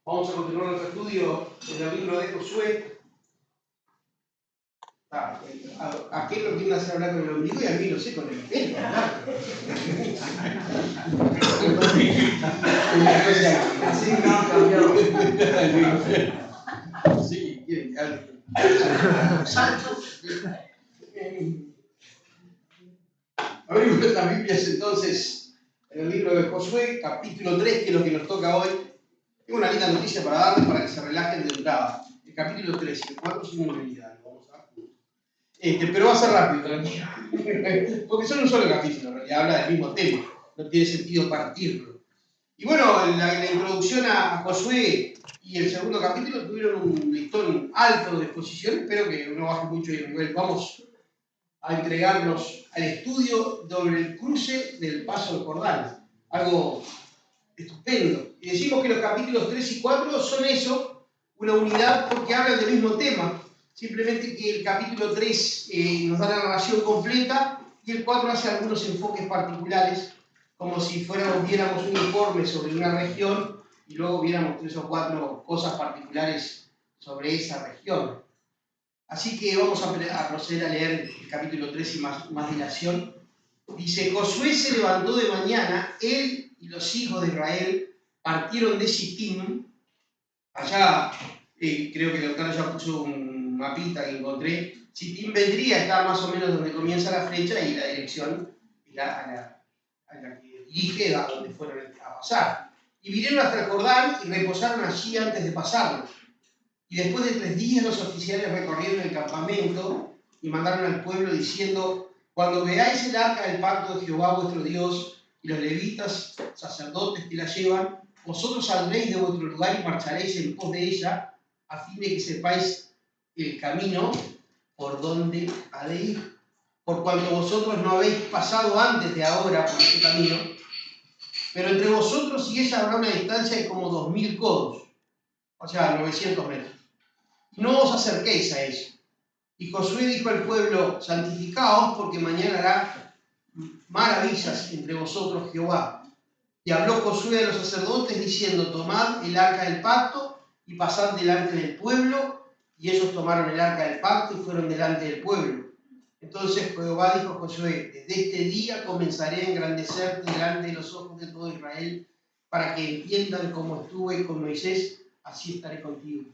Vamos a continuar nuestro estudio en el libro de Josué. Aquel lo quieren hacer hablar con el ombligo y a mí no sé con el pelo hablar. Así no ha cambiado. Sí, quieren que hable. Abrimos nuestras Biblias entonces en el libro de Josué, capítulo 3, que es lo que nos toca hoy. Tengo una linda noticia para darles para que se relajen de entrada. El capítulo 3 y el 4 son una unidad, lo vamos a dar juntos. Pero va a ser rápido, tranquilo. Porque son un solo capítulo, en realidad habla del mismo tema. No tiene sentido partirlo. Y bueno, la introducción a Josué y el segundo capítulo tuvieron un listón alto de exposición. Espero que no baje mucho el nivel. Vamos a entregarnos al estudio sobre el cruce del paso del Jordán. Algo estupendo. Y decimos que los capítulos 3 y 4 son eso, una unidad porque hablan del mismo tema. Simplemente que el capítulo 3 nos da la narración completa y el 4 hace algunos enfoques particulares, como si viéramos un informe sobre una región y luego viéramos 3 o 4 cosas particulares sobre esa región. Así que vamos a proceder a leer el capítulo 3 y más dilación. Dice: Josué se levantó de mañana, él y los hijos de Israel partieron de Sittim. Allá, creo que el doctor ya puso un mapita que encontré. Sittim vendría a estar más o menos donde comienza la flecha y la dirección a la que dirige a donde fueron a pasar. Y vinieron hasta el Jordán y reposaron allí antes de pasarlo. Y después de 3 días los oficiales recorrieron el campamento y mandaron al pueblo diciendo: cuando veáis el arca del pacto de Jehová vuestro Dios y los levitas, sacerdotes que la llevan, vosotros saldréis de vuestro lugar y marcharéis en pos de ella, a fin de que sepáis el camino por donde ha de ir. Por cuanto vosotros no habéis pasado antes de ahora por este camino, pero entre vosotros y ella habrá una distancia de como 2000 codos, o sea, 900 metros. No os acerquéis a ella. Y Josué dijo al pueblo: santificaos, porque mañana hará maravillas entre vosotros Jehová. Y habló Josué a los sacerdotes diciendo: tomad el arca del pacto y pasad delante del pueblo. Y ellos tomaron el arca del pacto y fueron delante del pueblo. Entonces Jehová dijo a Josué: desde este día comenzaré a engrandecerte delante de los ojos de todo Israel, para que entiendan cómo estuve con Moisés, así estaré contigo.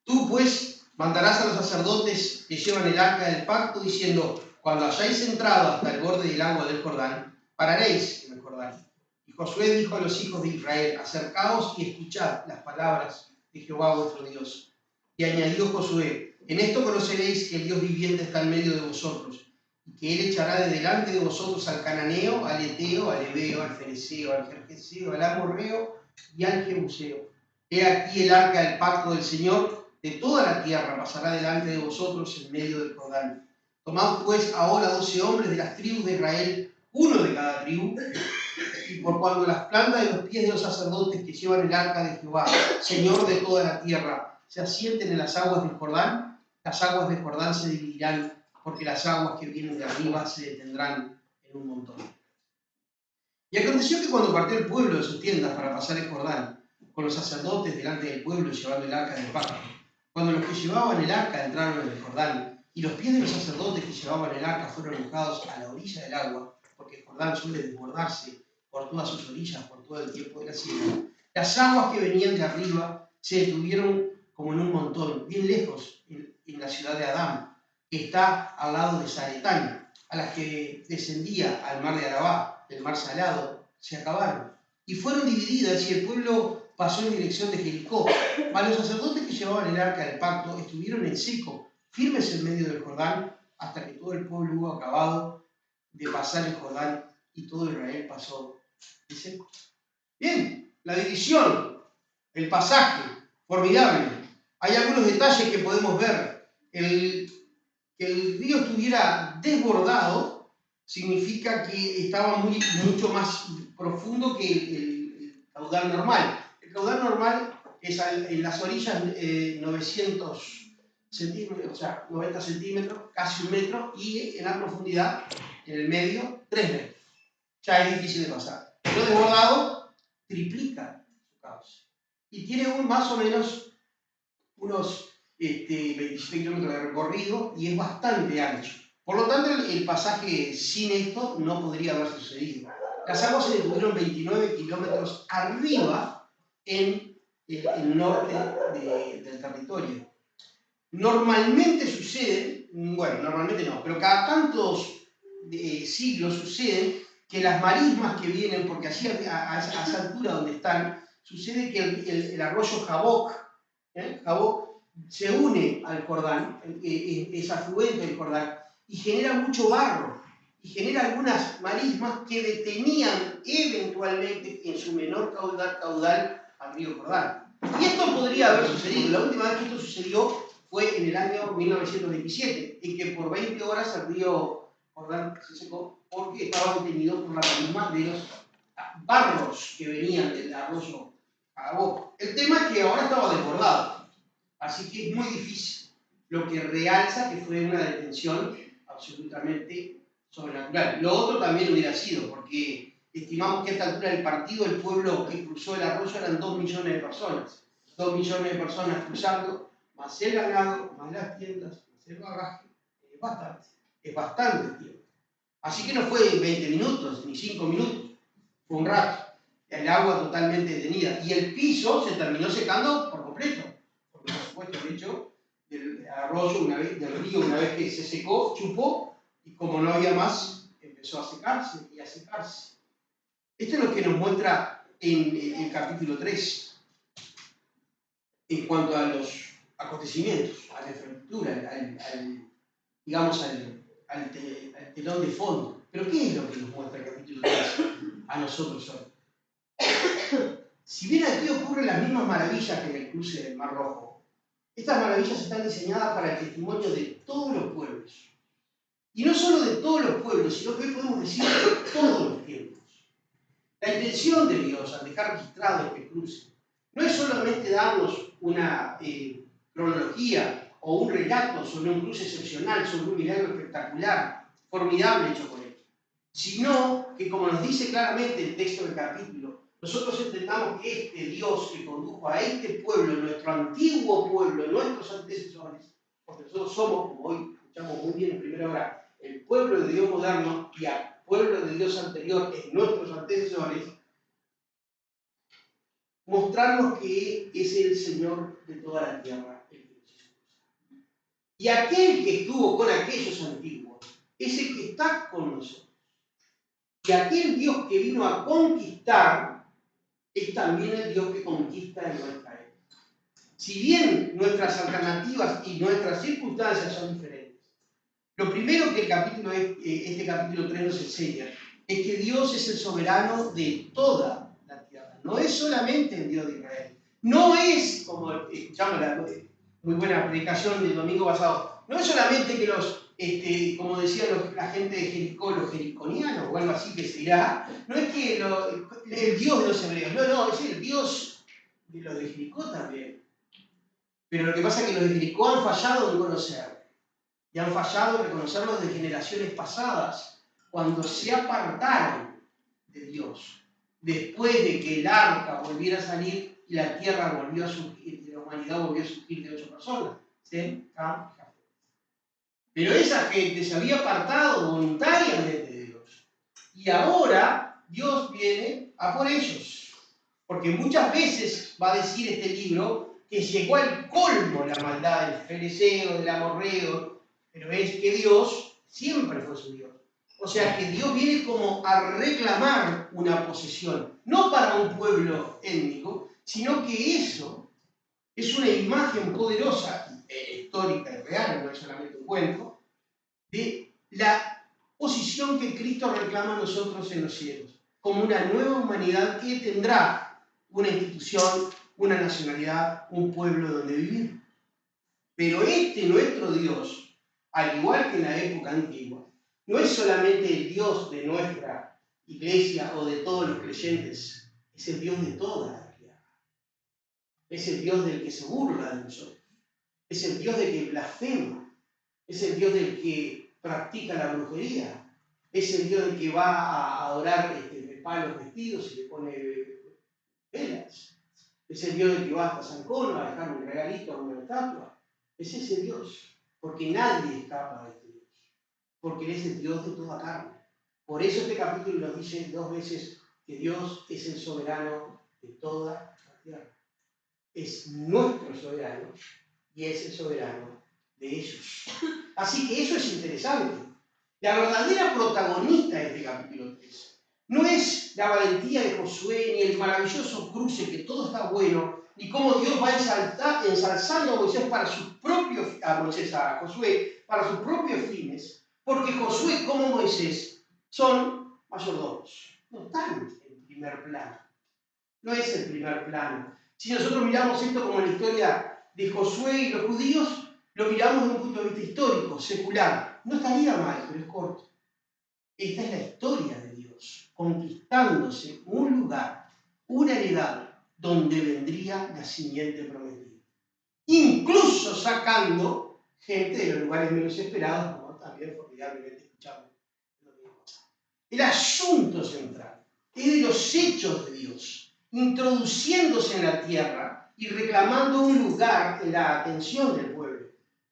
Tú, pues, mandarás a los sacerdotes que llevan el arca del pacto, diciendo: cuando hayáis entrado hasta el borde del agua del Jordán, pararéis en el Jordán. Y Josué dijo a los hijos de Israel: acercaos y escuchad las palabras de Jehová vuestro Dios. Y añadió Josué: en esto conoceréis que el Dios viviente está en medio de vosotros, y que él echará de delante de vosotros al cananeo, al eteo, al heveo, al fereceo, al gergeseo, al amorreo y al jebuseo. He aquí el arca del pacto del Señor de toda la tierra pasará delante de vosotros en medio del Jordán. Tomad pues ahora 12 hombres de las tribus de Israel, uno de cada tribu, y por cuando las plantas de los pies de los sacerdotes que llevan el arca de Jehová, Señor de toda la tierra, se asienten en las aguas del Jordán, las aguas del Jordán se dividirán, porque las aguas que vienen de arriba se detendrán en un montón. Y aconteció que cuando partió el pueblo de sus tiendas para pasar el Jordán, con los sacerdotes delante del pueblo llevando el arca del pacto, cuando los que llevaban el arca entraron en el Jordán, y los pies de los sacerdotes que llevaban el arca fueron mojados a la orilla del agua, porque el Jordán suele desbordarse por todas sus orillas por todo el tiempo de la siega, las aguas que venían de arriba se detuvieron como en un montón, bien lejos, en la ciudad de Adán, que está al lado de Zaretán, a las que descendía al mar de Arabá, el mar salado, se acabaron, y fueron divididas, y el pueblo pasó en dirección de Jericó. Mas los sacerdotes que llevaban el arca del pacto estuvieron en seco, firmes en medio del Jordán, hasta que todo el pueblo hubo acabado de pasar el Jordán, y todo Israel pasó en seco. Bien, la división, el pasaje, formidable. Hay algunos detalles que podemos ver. Que el río estuviera desbordado significa que estaba mucho más profundo que el caudal normal. El caudal normal es en las orillas 900 centímetros, o sea, 90 centímetros, casi 1 metro, y en la profundidad, en el medio, 3 metros. Ya es difícil de pasar. Pero desbordado triplica cauce. Y tiene más o menos unos 27 kilómetros de recorrido y es bastante ancho. Por lo tanto, el pasaje sin esto no podría haber sucedido. Las aguas se detuvieron 29 kilómetros arriba en el norte del territorio. Normalmente sucede, bueno, normalmente no, pero cada tantos siglos sucede que las marismas que vienen, porque así a esa altura donde están, sucede que el arroyo Jaboc se une al Jordán, es afluente del Jordán, y genera mucho barro, y genera algunas marismas que detenían eventualmente en su menor caudal al río Jordán. Y esto podría haber sucedido. La última vez que esto sucedió fue en el año 1927, en que por 20 horas el río Jordán se secó porque estaba detenido por la marisma de los barros que venían del arroyo Jaboc. El tema es que ahora estaba desbordado, así que es muy difícil, lo que realza que fue una detención absolutamente sobrenatural. Lo otro también hubiera sido, porque estimamos que a esta altura del partido el pueblo que cruzó el arroyo eran 2 millones de personas. 2 millones de personas cruzando, más el ganado, más las tiendas, más el bagaje, es bastante tiempo. Así que no fue 20 minutos, ni 5 minutos, fue un rato. El agua totalmente detenida. Y el piso se terminó secando por completo. Porque, por supuesto, el hecho del arroyo, del río, una vez que se secó, chupó, y como no había más, empezó a secarse y a secarse. Esto es lo que nos muestra en el capítulo 3, en cuanto a los acontecimientos, a la infraestructura, digamos, al telón de fondo. Pero ¿qué es lo que nos muestra el capítulo 3 a nosotros hoy? Si bien aquí ocurren las mismas maravillas que en el cruce del Mar Rojo, estas maravillas están diseñadas para el testimonio de todos los pueblos. Y no solo de todos los pueblos, sino que hoy podemos decir de todos los tiempos. La intención de Dios al dejar registrado este cruce no es solamente darnos una cronología o un relato sobre un cruce excepcional, sobre un milagro espectacular, formidable hecho por él, sino que, como nos dice claramente el texto del capítulo, nosotros entendamos que este Dios que condujo a este pueblo, nuestro antiguo pueblo, nuestros antecesores, porque nosotros somos, como hoy escuchamos muy bien en primera hora, el pueblo de Dios moderno y al pueblo de Dios anterior, en nuestros antecesores, mostrarnos que es el Señor de toda la tierra, el Dios Jesús. Y aquel que estuvo con aquellos antiguos es el que está con nosotros. Y aquel Dios que vino a conquistar es también el Dios que conquista en nuestra época. Si bien nuestras alternativas y nuestras circunstancias son diferentes, lo primero que este capítulo 3 nos enseña es que Dios es el soberano de toda la tierra. No es solamente el Dios de Israel. No es, como escuchamos la muy buena predicación del domingo pasado, no es solamente que como decía la gente de Jericó, los jericonianos o algo así que se dirá, no es que el Dios de los hebreos, no, es el Dios de los de Jericó también. Pero lo que pasa es que los de Jericó han fallado en conocerlo. Y han fallado en reconocerlo de generaciones pasadas, cuando se apartaron de Dios, después de que el arca volviera a salir y la tierra volvió a surgir, y la humanidad volvió a surgir de 8 personas, Sem, Cam y Jafet. Pero esa gente se había apartado voluntariamente de Dios. Y ahora Dios viene a por ellos. Porque muchas veces va a decir este libro que llegó al colmo la maldad del fereceo, del amorreo, pero es que Dios siempre fue su Dios. O sea que Dios viene como a reclamar una posesión, no para un pueblo étnico, sino que eso es una imagen poderosa, histórica y real, no es solamente un cuento, de la posición que Cristo reclama a nosotros en los cielos, como una nueva humanidad que tendrá una institución, una nacionalidad, un pueblo donde vivir. Pero nuestro Dios, al igual que en la época antigua, no es solamente el Dios de nuestra iglesia o de todos los creyentes, es el Dios de toda la tierra. Es el Dios del que se burla de nosotros, es el Dios del que blasfema, es el Dios del que practica la brujería, es el Dios del que va a adorar palos vestidos y le pone velas. Ese Dios del que va hasta San Cono a dejar un regalito a una estatua. Es ese Dios. Porque nadie escapa de este Dios. Porque Él es el Dios de toda carne. Por eso este capítulo nos dice 2 veces que Dios es el soberano de toda la tierra. Es nuestro soberano y es el soberano de ellos. Así que eso es interesante. La verdadera protagonista de este capítulo 3 no es la valentía de Josué ni el maravilloso cruce, que todo está bueno, ni cómo Dios va ensalzando a Moisés a Josué para sus propios fines, porque Josué como Moisés son mayordomos, no están en primer plano. No es el primer plano. Si nosotros miramos esto como la historia de Josué y los judíos, lo miramos desde un punto de vista histórico, secular. No estaría mal, pero es corto. Esta es la historia de Dios, conquistándose un lugar, una heredad, donde vendría la simiente prometida. Incluso sacando gente de los lugares menos esperados, como también formidablemente escuchamos el domingo pasado. El asunto central es de los hechos de Dios, introduciéndose en la tierra y reclamando un lugar en la atención del pueblo.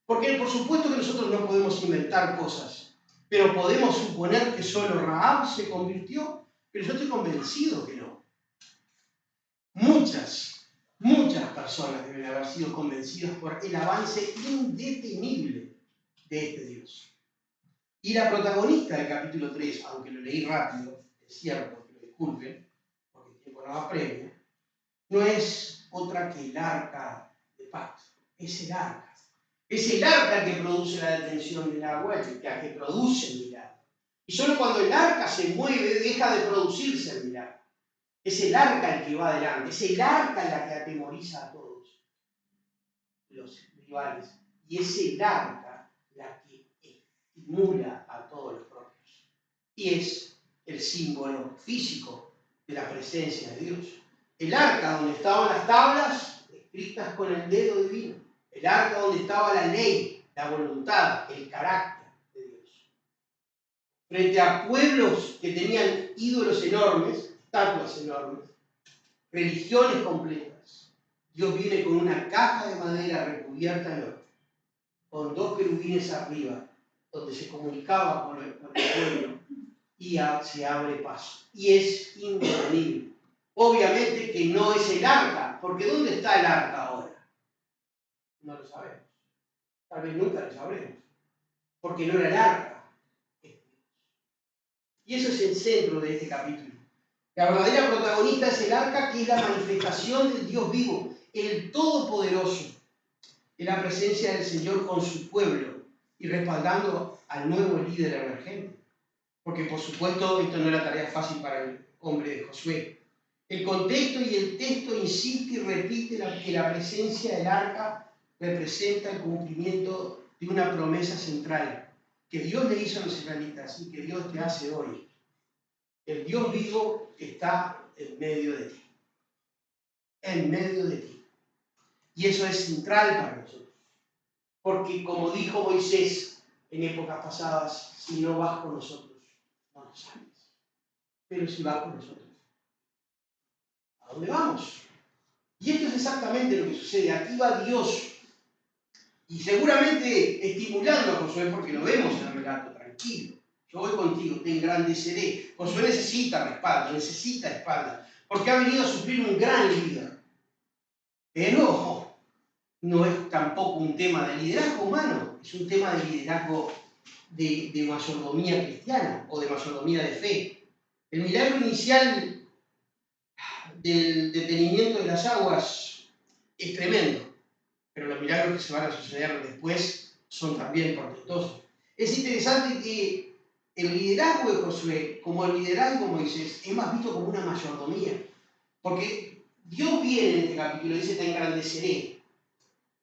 Porque por supuesto que nosotros no podemos inventar cosas, pero podemos suponer que solo Rahab se convirtió, pero yo estoy convencido que no. Muchas personas deben haber sido convencidas por el avance indetenible de este Dios. Y la protagonista del capítulo 3, aunque lo leí rápido, es cierto, que lo disculpen, porque el tiempo no apremia, no es otra que el arca de pacto, es el arca. Es el arca el que produce la detención del agua, el que produce el milagro. Y solo cuando el arca se mueve, deja de producirse el milagro. Es el arca el que va adelante, es el arca la que atemoriza a todos los rivales. Y es el arca la que estimula a todos los propios. Y es el símbolo físico de la presencia de Dios. El arca donde estaban las tablas escritas con el dedo divino. El arca donde estaba la ley, la voluntad, el carácter de Dios. Frente a pueblos que tenían ídolos enormes, estatuas enormes, religiones completas, Dios viene con una caja de madera recubierta de oro, con 2 querubines arriba, donde se comunicaba con el pueblo y se abre paso. Y es indetenible. Obviamente que no es el arca, porque ¿dónde está el arca ahora? No lo sabemos. Tal vez nunca lo sabremos, porque no era el arca. Y eso es el centro de este capítulo. La verdadera protagonista es el arca, que es la manifestación del Dios vivo, el Todopoderoso, en la presencia del Señor con su pueblo y respaldando al nuevo líder emergente. Porque por supuesto esto no era tarea fácil para el hombre de Josué. El contexto y el texto insiste y repite que la presencia del arca representa el cumplimiento de una promesa central que Dios le hizo a los israelitas y que Dios te hace hoy. El Dios vivo está en medio de ti. En medio de ti. Y eso es central para nosotros. Porque como dijo Moisés en épocas pasadas, si no vas con nosotros, no nos salves. Pero si vas con nosotros, ¿a dónde vamos? Y esto es exactamente lo que sucede. Aquí va Dios. Y seguramente estimulando a Josué, porque lo vemos en el relato, tranquilo. Yo voy contigo, te engrandeceré. Josué necesita respaldo, necesita espalda, porque ha venido a suplir un gran líder. Pero no es tampoco un tema de liderazgo humano, es un tema de liderazgo de mayordomía cristiana o de mayordomía de fe. El milagro inicial del detenimiento de las aguas es tremendo, pero los milagros que se van a suceder después son también portentosos. Es interesante que el liderazgo de Josué, como el liderazgo de Moisés, es más visto como una mayordomía, porque Dios viene en este capítulo y dice: te engrandeceré.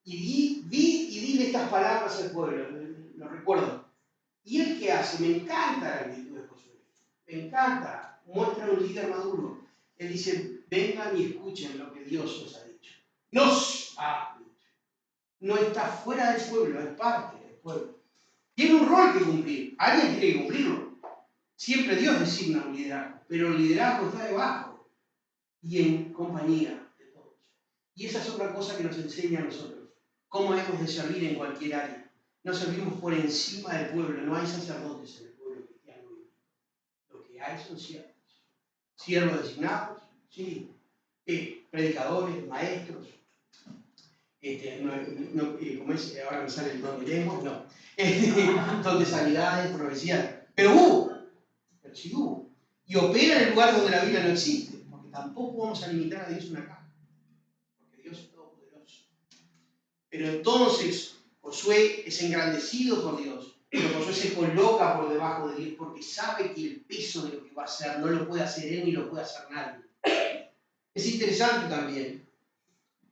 Y dile estas palabras al pueblo, lo recuerdo. ¿Y él qué hace? Me encanta la actitud de Josué, me encanta, muestra un líder maduro. Él dice: vengan y escuchen lo que Dios os ha dicho. Nos ha dicho. No está fuera del pueblo, es parte del pueblo. Tiene un rol que cumplir, alguien tiene que cumplirlo. Siempre Dios designa un liderazgo, pero el liderazgo está debajo y en compañía de todos. Y esa es otra cosa que nos enseña a nosotros. Cómo hemos de servir en cualquier área. No servimos por encima del pueblo. No hay sacerdotes en el pueblo cristiano. Lo que hay son siervos. Siervos designados, sí. Predicadores, maestros. Como es, ahora me sale el nombre de lenguas, no. Don de sanidades, profecías. Pero sí hubo. Y opera en el lugar donde la Biblia no existe. Porque tampoco vamos a limitar a Dios una caja. Porque Dios es todopoderoso. Pero entonces Josué es engrandecido por Dios. Pero Josué se coloca por debajo de Dios porque sabe que el peso de lo que va a hacer no lo puede hacer él ni lo puede hacer nadie. Es interesante también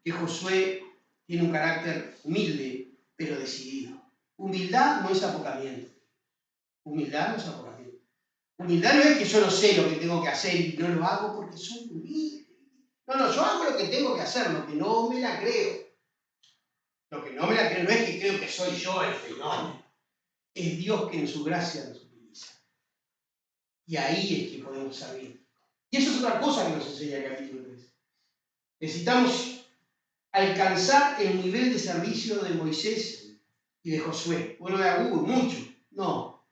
que Josué tiene un carácter humilde, pero decidido. Humildad no es apocamiento. Humildad no es apocamiento. Humildad no es que yo no sé lo que tengo que hacer y no lo hago porque soy humilde. No, yo hago lo que tengo que hacer, lo que no me la creo. Lo que no me la creo no es que creo que soy yo el fenómeno. Es Dios que en su gracia nos utiliza. Y ahí es que podemos servir. Y eso es otra cosa que nos enseña el capítulo 3. Necesitamos alcanzar el nivel de servicio de Moisés y de Josué. Bueno, de mucho. No.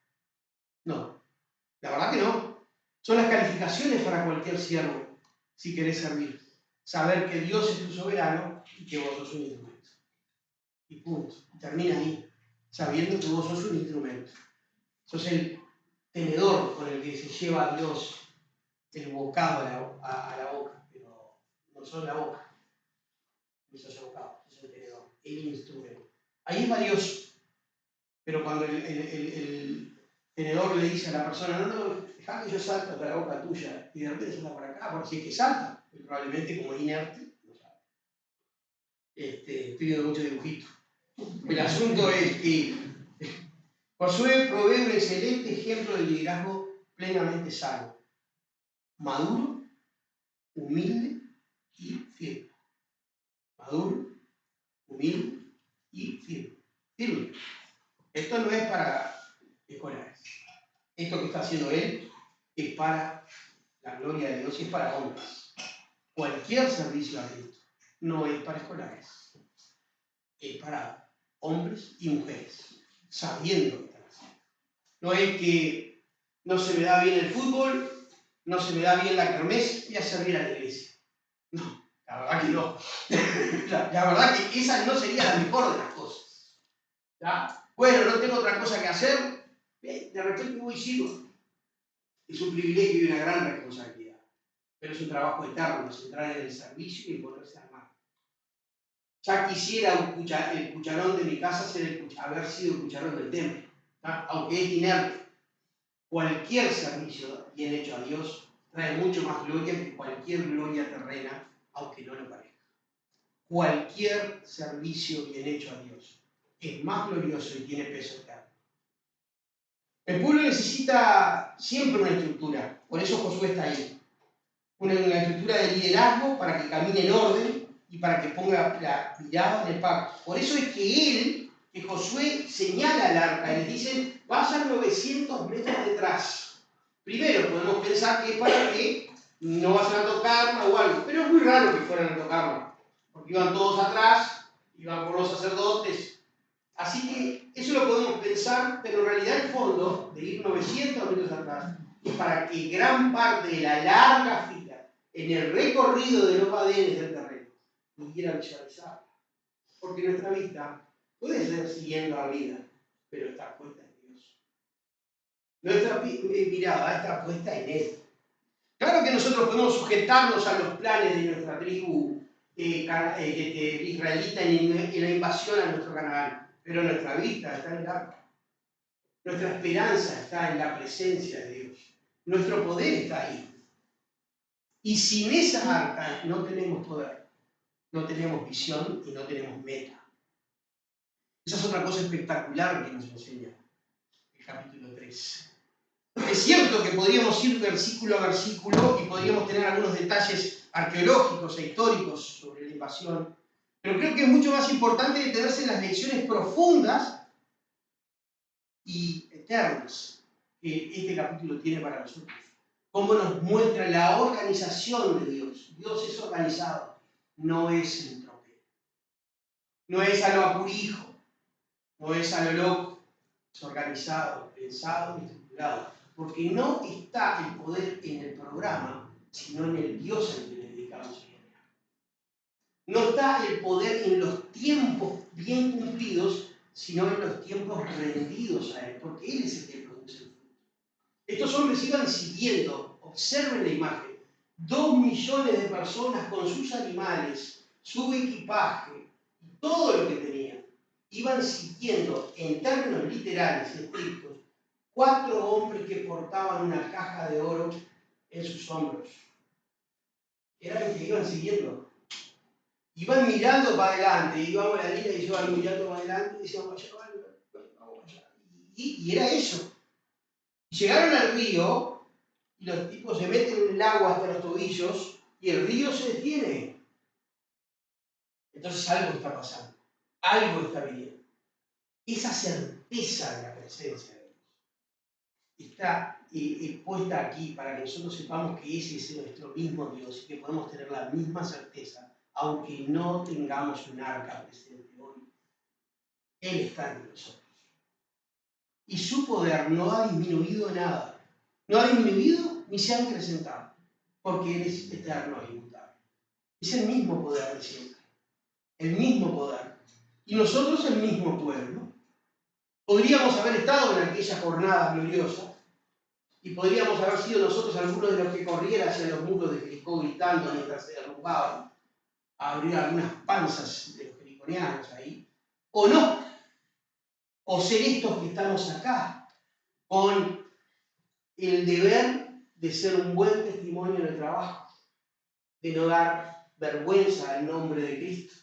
La verdad que no. Son las calificaciones para cualquier siervo, si querés servir. Saber que Dios es tu soberano y que vos sos un instrumento. Y punto. Termina ahí. Sabiendo que vos sos un instrumento. Sos el tenedor con el que se lleva a Dios el bocado a la boca. Pero no sos la boca. No sos el bocado. Sos el tenedor. El instrumento. Ahí es valioso. Pero cuando el tenedor le dice a la persona, no, dejá que yo salto hasta la boca tuya, y de repente salta para acá, porque si es que salta, probablemente como inerte, no salta. Estoy viendo mucho dibujito. El asunto es que Josué provee un excelente ejemplo de liderazgo plenamente sano, maduro, humilde y firme. Maduro, humilde y firme. Firme. Esto no es para escolares. Esto que está haciendo él es para la gloria de Dios y es para hombres. Cualquier servicio a Cristo no es para escolares. Es para hombres y mujeres, sabiendo lo que están haciendo. No es que no se me da bien el fútbol, no se me da bien la kermés, voy a servir a la iglesia. No, la verdad que no. La verdad que esa no sería la mejor de las cosas. ¿Ya? Bueno, no tengo otra cosa que hacer, de repente voy y sigo. Es un privilegio y una gran responsabilidad, pero es un trabajo eterno, es entrar en el servicio y ponerse a armar. Ya quisiera el cucharón de mi casa haber sido el cucharón del templo, ¿tá? Aunque es inerte. Cualquier servicio bien hecho a Dios trae mucho más gloria que cualquier gloria terrena, aunque no lo parezca. Cualquier servicio bien hecho a Dios es más glorioso y tiene peso eterno. El pueblo necesita siempre una estructura, por eso Josué está ahí. Una estructura de liderazgo para que camine en orden y para que ponga la mirada en el pacto. Por eso es que Josué señala al arca y les dice, vayan 900 metros detrás. Primero podemos pensar que es para que no vayan a tocarla o algo, pero es muy raro que fueran a tocarla, porque iban todos atrás, iban por los sacerdotes. Así que eso lo podemos pensar, pero en realidad el fondo de ir 900 metros atrás es para que gran parte de la larga fila en el recorrido de los badenes del terreno pudiera visualizar. Porque nuestra vista puede ser siguiendo la vida, pero está puesta en Dios. Nuestra mirada está puesta en Él. Claro que nosotros podemos sujetarnos a los planes de nuestra tribu israelita en la invasión a nuestro Canaán, pero nuestra vista está en el arca. Nuestra esperanza está en la presencia de Dios. Nuestro poder está ahí. Y sin esa arca no tenemos poder, no tenemos visión y no tenemos meta. Esa es otra cosa espectacular que nos enseña el capítulo 3. Es cierto que podríamos ir versículo a versículo y podríamos tener algunos detalles arqueológicos e históricos sobre la invasión, pero creo que es mucho más importante detenerse en las lecciones profundas y eternas que este capítulo tiene para nosotros. Cómo nos muestra la organización de Dios. Dios es organizado. no es en tropel. No es a lo apurijo, no es a lo loco, es organizado, pensado y estructurado. Porque no está el poder en el programa, sino en el Dios al que le dedicamos el programa. No está el poder en los tiempos bien cumplidos, sino en los tiempos rendidos a Él, porque Él es el que produce el fruto. Estos hombres iban siguiendo, observen la imagen, 2 millones de personas con sus animales, su equipaje, todo lo que tenían. Iban siguiendo, en términos literales y estrictos, 4 hombres que portaban una caja de oro en sus hombros. Eran los que iban siguiendo. Iban mirando para adelante, íbamos a la línea y iban mirando para adelante y decían, vamos allá. Y era eso. Llegaron al río y los tipos se meten en el agua hasta los tobillos y el río se detiene. Entonces algo está pasando, algo está viniendo. Esa certeza de la presencia de Dios está puesta aquí para que nosotros sepamos que ese es nuestro mismo Dios y que podemos tener la misma certeza, aunque no tengamos un arca presente hoy. Él está entre nosotros. Y su poder no ha disminuido nada. No ha disminuido ni se ha acrecentado, porque Él es eterno e inmutable. Es el mismo poder de siempre. El mismo poder. Y nosotros el mismo pueblo. Podríamos haber estado en aquella jornada gloriosa y podríamos haber sido nosotros algunos de los que corrieran hacia los muros de Jericó gritando mientras se derrumbaban, a abrir algunas panzas de los jericonianos ahí, o no, o ser estos que estamos acá, con el deber de ser un buen testimonio en el trabajo, de no dar vergüenza al nombre de Cristo.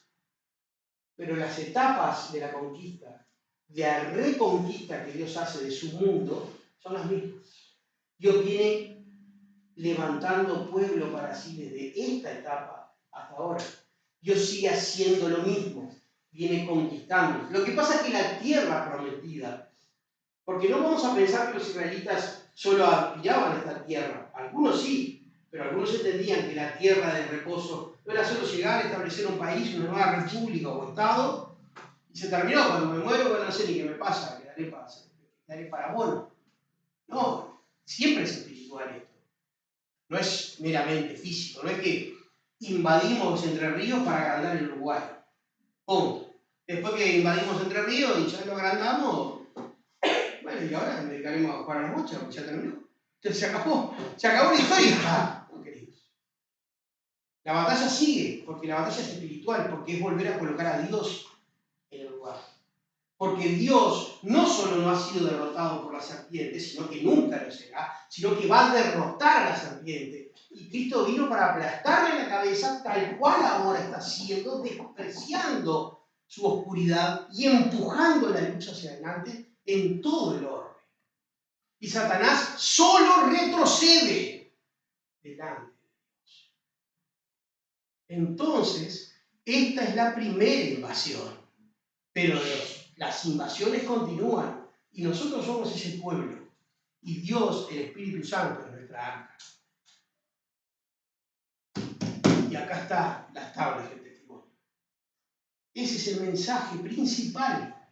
Pero las etapas de la conquista, de la reconquista que Dios hace de su mundo, son las mismas. Dios viene levantando pueblo para sí desde esta etapa hasta ahora. Dios sigue haciendo lo mismo, viene conquistando. Lo que pasa es que la tierra prometida, porque no vamos a pensar que los israelitas solo aspiraban a esta tierra, algunos sí, pero algunos entendían que la tierra de reposo no era solo llegar a establecer un país, una nueva república o estado, y se terminó. Cuando me muero, bueno, no sé ni qué me pasa, quedaré para bono. No, siempre es espiritual esto. No es meramente físico, no es que invadimos Entre Ríos para agrandar el Uruguay. Punto. Después que invadimos Entre Ríos y ya lo agrandamos, bueno, y ahora nos dedicaremos a jugar a la bocha, porque ya terminó. Entonces se acabó la historia. No, queridos. La batalla sigue, porque la batalla es espiritual, porque es volver a colocar a Dios en el lugar. Porque Dios no solo no ha sido derrotado por la serpiente, sino que nunca lo será, sino que va a derrotar a la serpiente. Y Cristo vino para aplastarle la cabeza, tal cual ahora está haciendo, despreciando su oscuridad y empujando la luz hacia adelante en todo el orbe. Y Satanás solo retrocede delante de Dios. Entonces, esta es la primera invasión. Pero las invasiones continúan y nosotros somos ese pueblo. Y Dios, el Espíritu Santo, es nuestra arca. Y acá están las tablas del testimonio. Ese es el mensaje principal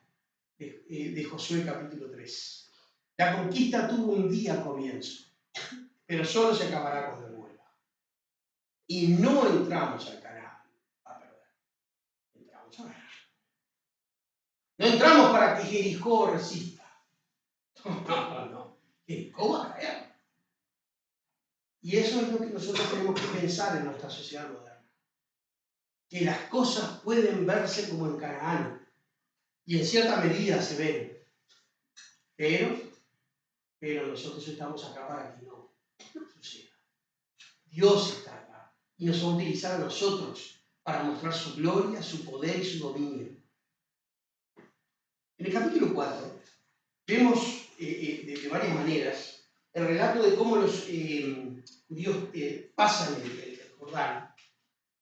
de Josué capítulo 3. La conquista tuvo un día comienzo, pero solo se acabará cuando Él vuelva. Y no entramos al Canaán a perder. Entramos a ganar. No entramos para que Jericó resista. No. Jericó va a caer. Y eso es lo que nosotros tenemos que pensar en nuestra sociedad moderna. Que las cosas pueden verse como en Canaán. Y en cierta medida se ven. Pero nosotros estamos acá para que no suceda. Dios está acá. Y nos va a utilizar a nosotros para mostrar su gloria, su poder y su dominio. En el capítulo 4 vemos de varias maneras el relato de cómo los judíos pasan el Jordán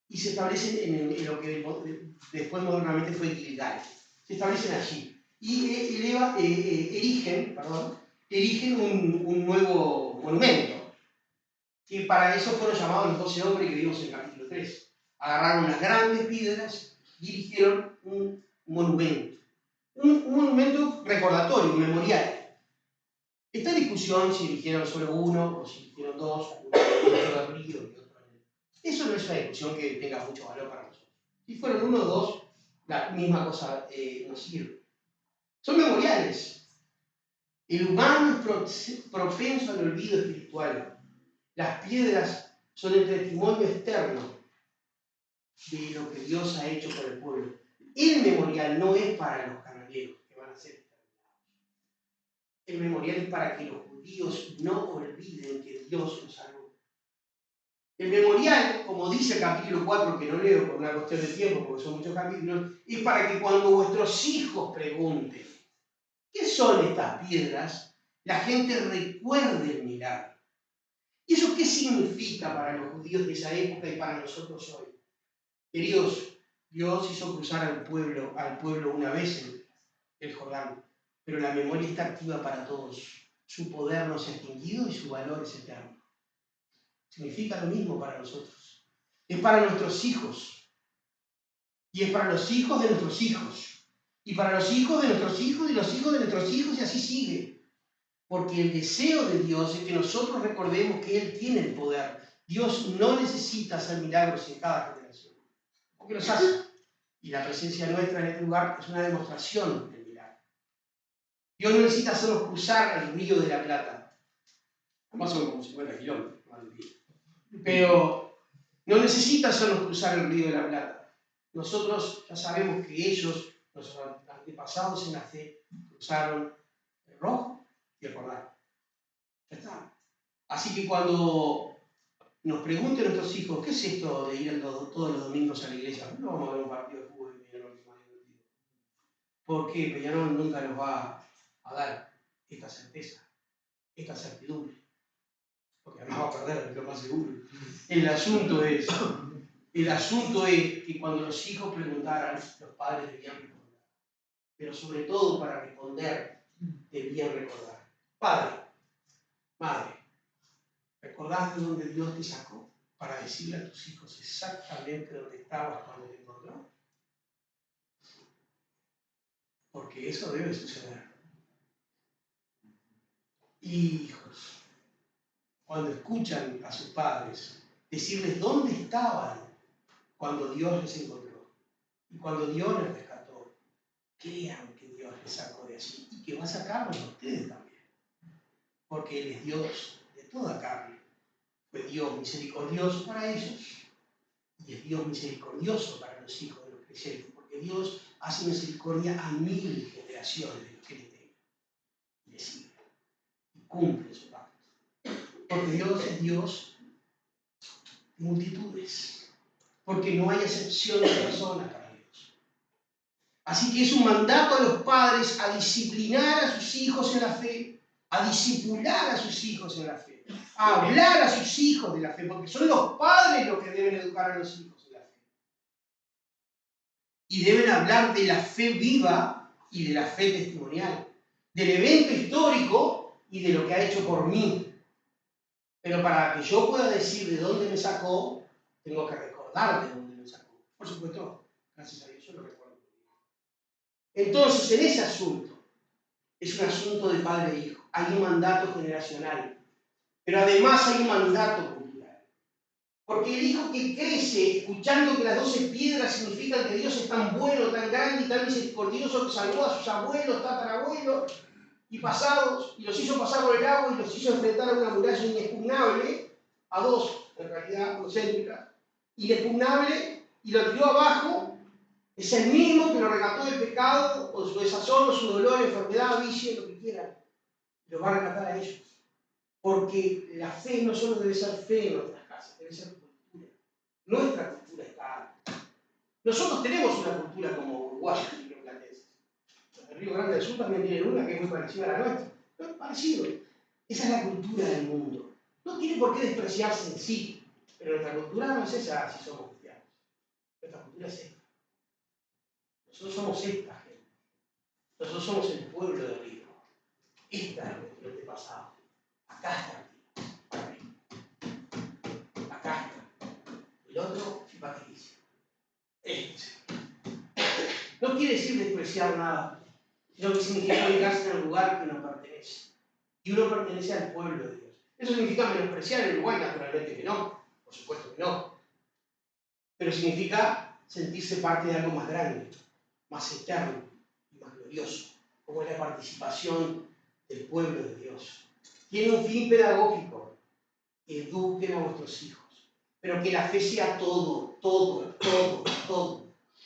y se establecen en lo que después modernamente fue Gilgal. Se establecen allí y erigen un nuevo monumento, que para eso fueron llamados los 12 hombres que vimos en el capítulo 3. Agarraron unas grandes piedras y erigieron un monumento. Un monumento recordatorio, un memorial. Está en discusión si eligieron solo uno o si eligieron dos, uno del río y otro en el. Eso no es una discusión que tenga mucho valor para nosotros. Si fueron uno o dos, la misma cosa nos sirve. Son memoriales. El humano es propenso al olvido espiritual. Las piedras son el testimonio externo de lo que Dios ha hecho por el pueblo. El memorial no es para los canaleros que van a ser exterminados. El memorial es para que los judíos no olviden que Dios los salvó. El memorial, como dice el capítulo 4, que no leo por una cuestión de tiempo, porque son muchos capítulos, es para que cuando vuestros hijos pregunten ¿qué son estas piedras?, la gente recuerde el milagro. ¿Y eso qué significa para los judíos de esa época y para nosotros hoy? Queridos, Dios hizo cruzar al pueblo una vez en el Jordán, pero la memoria está activa para todos. Su poder no se ha extinguido y su valor es eterno. Significa lo mismo para nosotros. Es para nuestros hijos. Y es para los hijos de nuestros hijos. Y para los hijos de nuestros hijos y los hijos de nuestros hijos y así sigue. Porque el deseo de Dios es que nosotros recordemos que Él tiene el poder. Dios no necesita hacer milagros en cada generación. Porque los hace. Y la presencia nuestra en este lugar es una demostración del milagro. Dios no necesita hacernos cruzar el río de la Plata. Más o menos como 50 kilómetros. Pero no necesita hacernos cruzar el río de la Plata. Nosotros ya sabemos que ellos, nuestros antepasados en la fe, cruzaron el Rojo y el Jordán. Ya está. Así que cuando nos pregunten nuestros hijos, ¿qué es esto de ir todos los domingos a la iglesia? No vamos a ver un partido de fútbol y Peñarol es más divertido. Porque Peñarol nunca nos va a dar esta certeza, esta certidumbre. Porque además va a perder, es lo más seguro. El asunto es que cuando los hijos preguntaran, los padres debían responder. Pero sobre todo para responder, debían recordar. Padre, madre, ¿recordás de dónde Dios te sacó? Para decirle a tus hijos exactamente dónde estabas cuando te encontró. Porque eso debe suceder. Hijos, cuando escuchan a sus padres decirles dónde estaban cuando Dios les encontró y cuando Dios les rescató, crean que Dios les sacó de allí y que va a sacarlos a ustedes también. Porque Él es Dios de toda carne. Fue Dios misericordioso para ellos y es Dios misericordioso para los hijos de los creyentes, porque Dios hace misericordia a 1000 generaciones de los que le temen y le siguen y cumple su pacto. Porque Dios es Dios de multitudes, porque no hay excepción de personas para Dios. Así que es un mandato a los padres a disciplinar a sus hijos en la fe, a discipular a sus hijos en la fe, a hablar a sus hijos de la fe, porque son los padres los que deben educar a los hijos en la fe. Y deben hablar de la fe viva y de la fe testimonial, del evento histórico y de lo que ha hecho por mí. Pero para que yo pueda decir de dónde me sacó, tengo que recordar de dónde me sacó. Por supuesto, gracias a Dios, yo lo recuerdo. Entonces, en ese asunto, es un asunto de padre e hijo. Hay un mandato generacional, pero además hay un mandato cultural. Porque el hijo que crece escuchando que las 12 piedras significan que Dios es tan bueno, tan grande y tan misericordioso que salvó a sus abuelos, tatarabuelos y pasados, y los hizo pasar por el agua y los hizo enfrentar a una muralla inexpugnable, a dos, en realidad, concéntricas, inexpugnable, y lo tiró abajo, es el mismo que lo rescató del pecado, o su desazón, o su dolor, enfermedad, vicio, lo que quieran. Lo va a rescatar a ellos. Porque la fe no solo debe ser fe en nuestras casas, debe ser cultura. Nuestra cultura está. Nosotros tenemos una cultura como uruguayos y rioplatenses. El Río Grande del Sur también tiene una que es muy parecida a la nuestra. No es parecido. Esa es la cultura del mundo. No tiene por qué despreciarse en sí, pero nuestra cultura no es esa si somos cristianos. Nuestra cultura es esta. Nosotros somos esta gente. Nosotros somos el pueblo del río. Esta es nuestro antepasado. Acá está. Acá está. El otro, fíjate que dice. fíjense. No quiere decir despreciar nada, sino que significa ubicarse en el lugar que uno pertenece. Y uno pertenece al pueblo de Dios. ¿Eso significa menospreciar el Uruguay? Naturalmente que no, por supuesto que no. Pero significa sentirse parte de algo más grande, más eterno y más glorioso, como es la participación del pueblo de Dios. Tiene un fin pedagógico: eduquen a vuestros hijos, pero que la fe sea todo.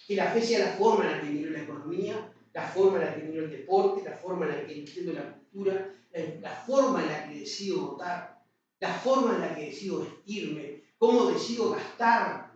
Que la fe sea la forma en la que miro la economía, la forma en la que miro el deporte, la forma en la que entiendo la cultura, la forma en la que decido votar, la forma en la que decido vestirme, cómo decido gastar,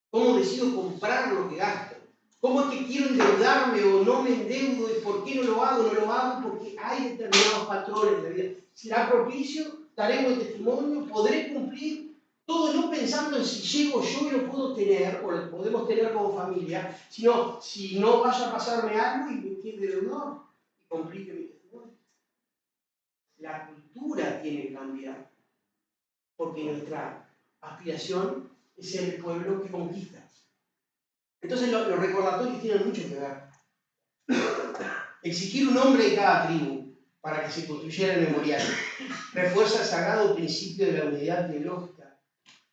cómo decido comprar lo que gasto, cómo es que quiero endeudarme o no me endeudo y por qué no lo hago porque hay determinados patrones en la vida. ¿Será propicio? ¿Daré buen testimonio? ¿Podré cumplir? Todo no pensando en si llego yo y lo puedo tener, o lo podemos tener como familia, sino si no vaya a pasarme algo y me quede deudor y complique mi testimonio. La cultura tiene que cambiar, porque nuestra aspiración es ser el pueblo que conquista. Entonces los recordatorios tienen mucho que ver. Exigir un hombre de cada tribu para que se construyera el memorial refuerza el sagrado principio de la unidad teológica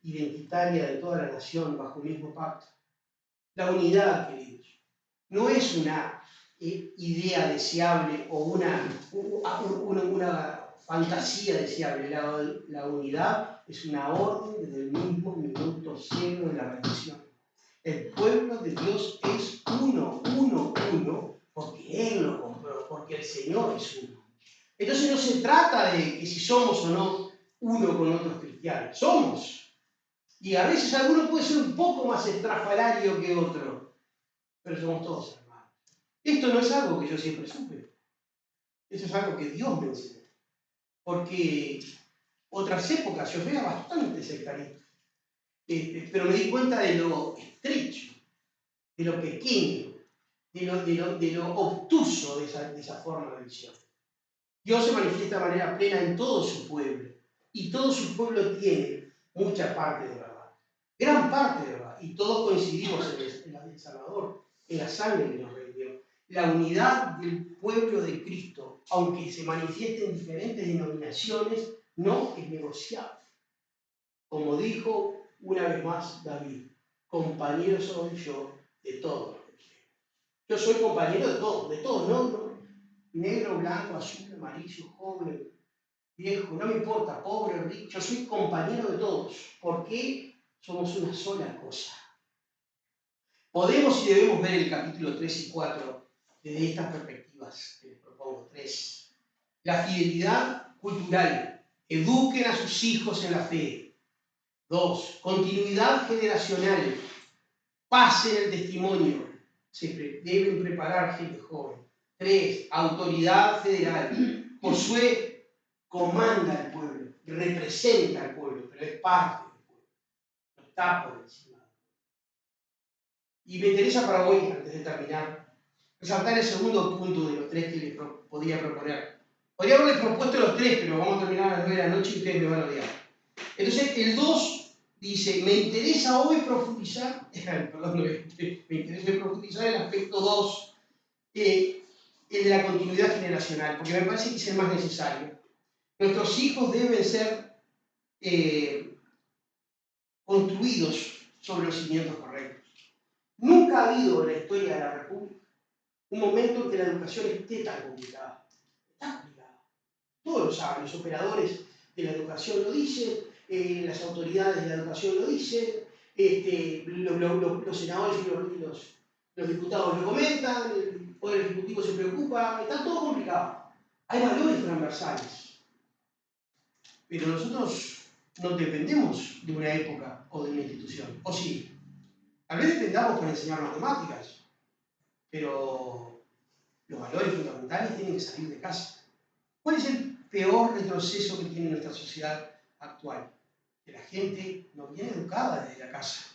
identitaria de toda la nación bajo un mismo pacto. La unidad, queridos, no es una idea deseable o una fantasía deseable. La unidad es una orden desde el mismo minuto cero de la redención. El pueblo de Dios es uno, porque Él lo compró, porque el Señor es uno. Entonces no se trata de que si somos o no uno con otros cristianos. Somos. Y a veces alguno puede ser un poco más estrafalario que otro, pero somos todos hermanos. Esto no es algo que yo siempre supe. Eso es algo que Dios me enseñó. Porque otras épocas yo era bastante sectarista. Pero me di cuenta de lo estrecho, de lo pequeño, de lo obtuso de esa forma de visión. Dios se manifiesta de manera plena en todo su pueblo, y todo su pueblo tiene mucha parte de verdad, gran parte de verdad, y todos coincidimos en el Salvador, en la sangre que nos redimió. La unidad del pueblo de Cristo, aunque se manifieste en diferentes denominaciones, no es negociable. Como dijo una vez más David, compañero soy yo de todos. Yo soy compañero de todos, no, negro, blanco, azul, amarillo, joven, viejo, no me importa, pobre, rico, yo soy compañero de todos, porque somos una sola cosa. Podemos y debemos ver el capítulo 3 y 4 desde estas perspectivas que les propongo. 3. La fidelidad cultural. Eduquen a sus hijos en la fe. 2. Continuidad generacional. Pasen el testimonio. Se deben preparar gente joven. 3. Autoridad federal. Josué comanda al pueblo, representa al pueblo, pero es parte del pueblo. No está por encima. Y me interesa para hoy, antes de terminar, resaltar el segundo punto de los 3 que les podía proponer. Podría haberles propuesto los 3, pero vamos a terminar a las 9 de la noche y ustedes me van a odiar. Entonces, el 2 dice, me interesa hoy profundizar, me interesa profundizar el aspecto 2, el de la continuidad generacional, porque me parece que es el más necesario. Nuestros hijos deben ser construidos sobre los cimientos correctos. Nunca ha habido en la historia de la República un momento en que la educación esté tan complicada. Está complicada. Todos lo saben, los operadores de la educación lo dicen, las autoridades de la educación lo dicen, los senadores y los diputados lo comentan, el Poder Ejecutivo se preocupa, está todo complicado. Hay valores transversales. Pero nosotros no dependemos de una época o de una institución, ¿o sí? Tal vez dependamos para enseñar matemáticas, pero los valores fundamentales tienen que salir de casa. ¿Cuál es el peor retroceso que tiene nuestra sociedad actual? Que la gente no viene educada desde la casa.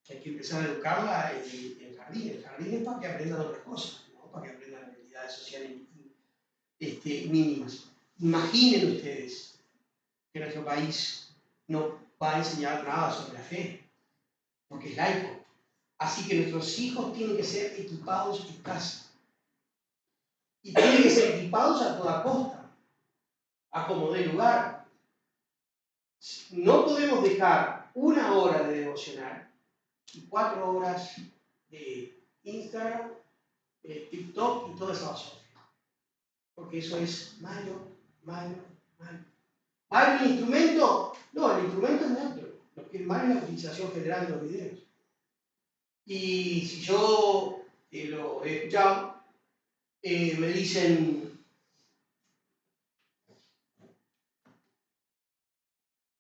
Que hay que empezar a educarla en el jardín. El jardín es para que aprendan otras cosas, no para que aprendan habilidades sociales mínimas. Imaginen ustedes que nuestro país no va a enseñar nada sobre la fe, porque es laico. Así que nuestros hijos tienen que ser equipados en casa. Y tienen que ser equipados a toda costa, a como dé lugar. No podemos dejar 1 hora de devocional y 4 horas de Instagram, TikTok y toda esa basura. Porque eso es malo, malo, malo. ¿Malo el instrumento? No, el instrumento es otro. Lo que es malo es la utilización general de los videos. Y si yo lo he escuchado, me dicen,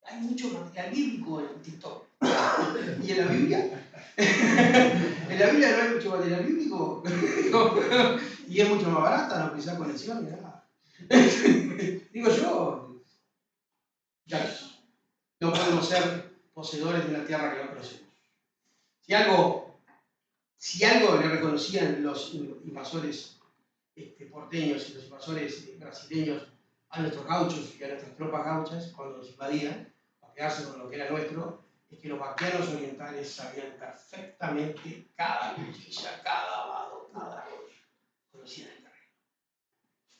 hay mucho material bíblico en TikTok. ¿Y en la Biblia? En la Biblia no hay mucho material bíblico. Y es mucho más barata, no precisa conexión ni nada. Digo yo, ya no podemos ser poseedores de una tierra que no conocemos. Si algo le reconocían los invasores porteños y los invasores brasileños a nuestros gauchos y a nuestras tropas gauchas cuando nos invadían, para quedarse con lo que era nuestro, es que los vaqueros orientales sabían perfectamente cada cuchilla, cada vado, cada rollo. Conocían el terreno.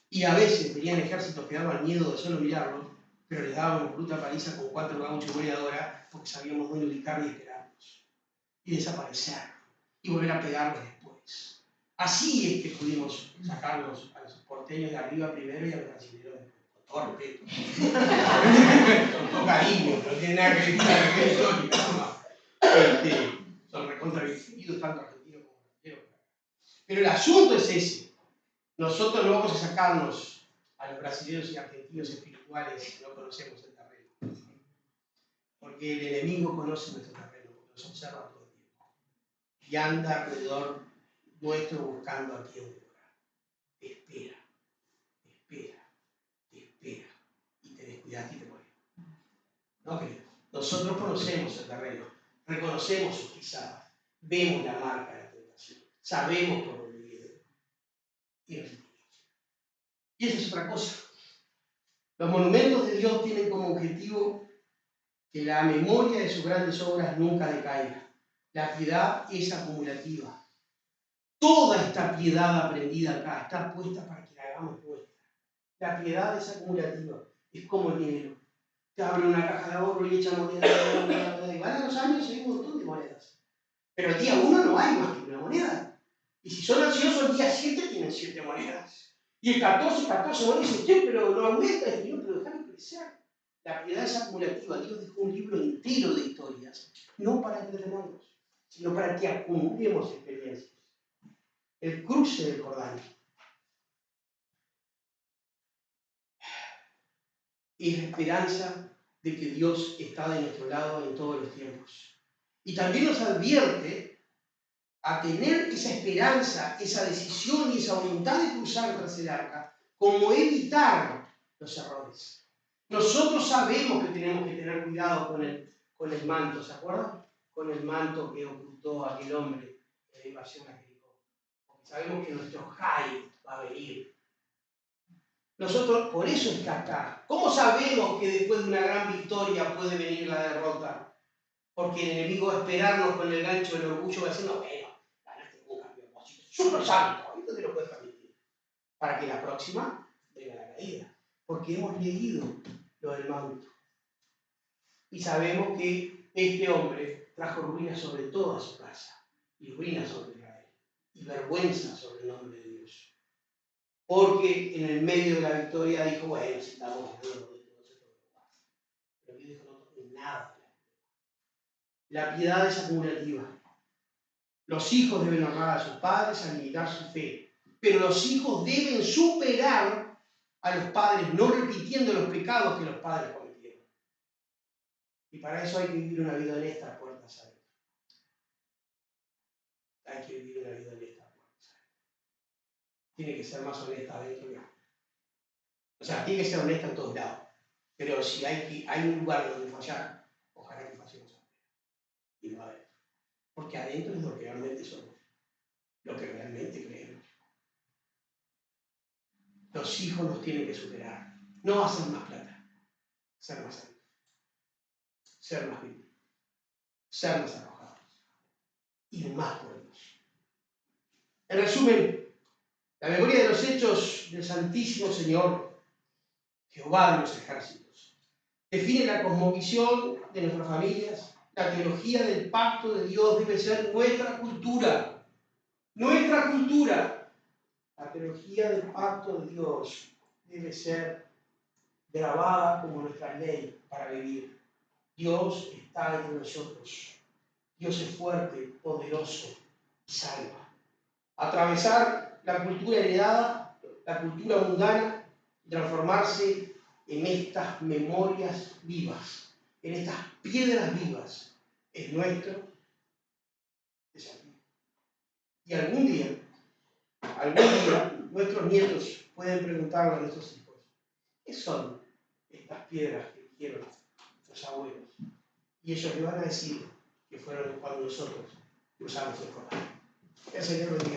Y a veces venían ejércitos que daban miedo de solo mirarlos, pero les dábamos bruta paliza con 4 gauchos goleadoras porque sabíamos dónde ubicar y esperarlos. Y desaparecer. Y volver a pegarlos después. Así es que pudimos sacarlos a los porteños de arriba primero y a los brasileños después. Con todo respeto. Con todo cariño, no tiene nada que ver con la histórica, no. Son recontra vividos tanto argentinos como brasileños. Pero el asunto es ese. Nosotros no vamos a sacarnos a los brasileños y argentinos espirituales si no conocemos el terreno. Porque el enemigo conoce nuestro terreno, porque nos observa todo el tiempo. Y anda alrededor nuestro buscando a quien devorar. Te espera, te espera, te espera. Y te descuidaste y te mueres. No, querido. Nosotros conocemos el terreno, reconocemos sus pisadas, vemos la marca de la tentación, sabemos por dónde viene. Y eso es otra cosa. Los monumentos de Dios tienen como objetivo que la memoria de sus grandes obras nunca decaiga. La piedad es acumulativa. Toda esta piedad aprendida acá está puesta para que la hagamos nuestra. La piedad es acumulativa. Es como el dinero. Te abre una caja de ahorro y echa monedas. Y van a los años y hay un montón de monedas. Pero el día 1 no hay más que una moneda. Y si son ansiosos, el día 7 tienen 7 monedas. Y el 14 monedas. Y usted, pero no aumenta. Y yo, pero déjame crecer. La piedad es acumulativa. Dios dejó un libro entero de historias. No para entretenernos, sino para que acumulemos experiencias. El cruce del Jordán es la esperanza de que Dios está de nuestro lado en todos los tiempos. Y también nos advierte a tener esa esperanza, esa decisión y esa voluntad de cruzar tras el arca, como evitar los errores. Nosotros sabemos que tenemos que tener cuidado con el manto, ¿se acuerdan? Con el manto que ocultó a aquel hombre en la invasión a Jericó. Porque sabemos que nuestro Jai va a venir. Nosotros, por eso está acá. ¿Cómo sabemos que después de una gran victoria puede venir la derrota? Porque el enemigo va a esperarnos con el gancho del orgullo, va a decir, no, bueno, ganaste un campeón, súper santo, esto te lo puedes permitir. Para que la próxima venga la caída. Porque hemos leído lo del manto. Y sabemos que este hombre trajo ruina sobre toda su casa, y ruina sobre Israel, y vergüenza sobre el nombre de Dios. Porque en el medio de la victoria dijo, bueno, si estamos ganando de todo esto, pero Dios dijo, no toquen nada. La piedad es acumulativa. Los hijos deben honrar a sus padres al imitar su fe, pero los hijos deben superar a los padres, no repitiendo los pecados que los padres cometieron. Y para eso hay que vivir una vida honesta, puertas adentro. Hay que vivir una vida honesta, puertas adentro. Tiene que ser más honesta adentro que afuera. O sea, tiene que ser honesta en todos lados. Pero si hay un lugar donde fallar, ojalá que fallemos afuera. Y no adentro. Porque adentro es lo que realmente somos. Lo que realmente creemos. Los hijos nos tienen que superar. No hacer más plata. Ser más santos. Ser más vivos. Ser más arrojados. y más pueblos. En resumen, la memoria de los hechos del Santísimo Señor, Jehová de los ejércitos, define la cosmovisión de nuestras familias. La teología del pacto de Dios debe ser nuestra cultura. Nuestra cultura. La teología del pacto de Dios debe ser grabada como nuestra ley para vivir. Dios está entre nosotros. Dios es fuerte, poderoso y salva. Atravesar la cultura heredada, la cultura mundana, y transformarse en estas memorias vivas, en estas piedras vivas, es nuestro desafío. Y algún día, nuestros nietos pueden preguntarle a nuestros hijos, ¿qué son estas piedras que hicieron nuestros abuelos? Y ellos le van a decir que fueron cuando nosotros cruzamos el Jordán. Que el Señor bendiga.